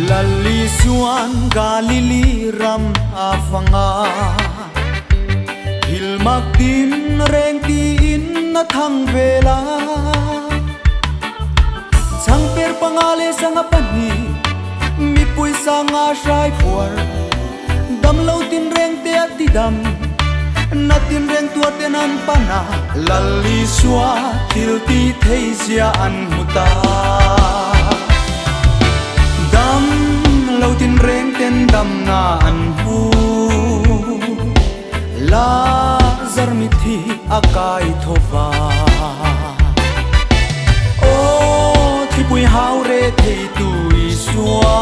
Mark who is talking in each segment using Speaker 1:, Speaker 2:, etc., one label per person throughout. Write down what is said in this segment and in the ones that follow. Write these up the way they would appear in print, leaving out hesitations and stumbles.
Speaker 1: Lali suan Galili ram afanga Hilmak din reng tiin na thang vela Sang per pangale sang apani mi pui sanga shai puar dam lo tin reng te ati dam na tin reng tua tenan pana lali sua thil ti theizia an muta dam lo tin reng ten dam na an hu la zar mi thi akai thova o thi pui hau re thei tui sua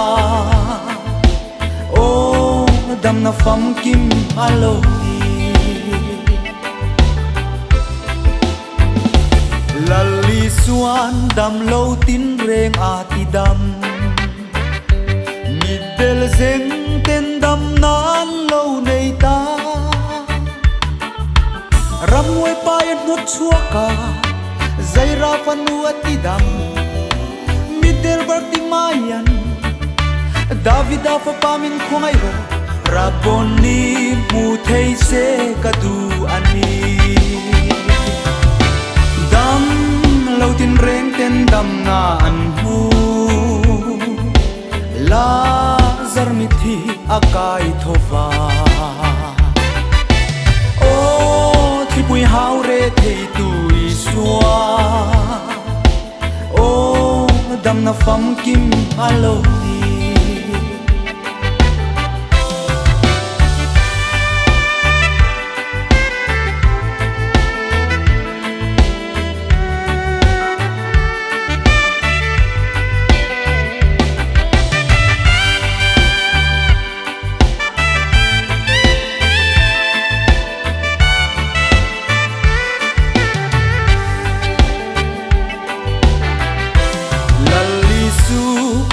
Speaker 1: o dam na fam kim alo lali suan dam lo tin reng ati dam midel zeng ten dam nan lo nei ta ram ngoi pa yan not chuaka zaira panu ati dam midel barti mayan davida fa pamin khongai ro raboni mu thei se kadu ani dam lo tin reng ten dam na an hu la zar mi thi akai thova o thi pui hau re thei tui sua o dam na fam kim alo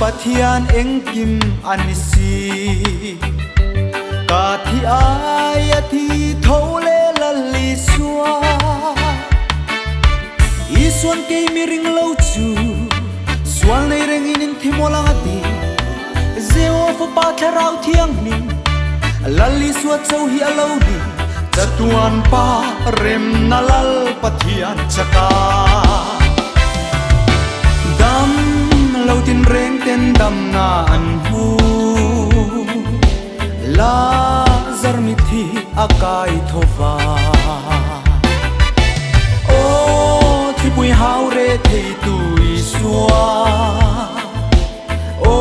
Speaker 1: pathian engkim anisi ka thi ai thi thole lali sua i suan ke mi ring lo chu suan nei reng in thi molang ati zeo fo pa tharau thiang ni lali sua chau hi alo ni chatuan pa rem nalal pathian chaka dam lo tin reng ten dam na an hu la zar mi thi akai thova o thi pui hau re thei tui sua o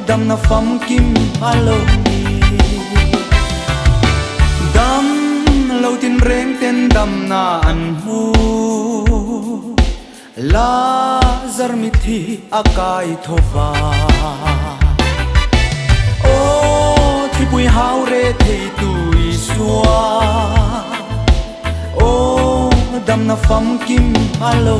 Speaker 1: dam na fam kim alo ni dam lo tin reng ten dam na an hu la zar mi thi akai thova o thi pui hau re thei tui sua o dam na fam kim alo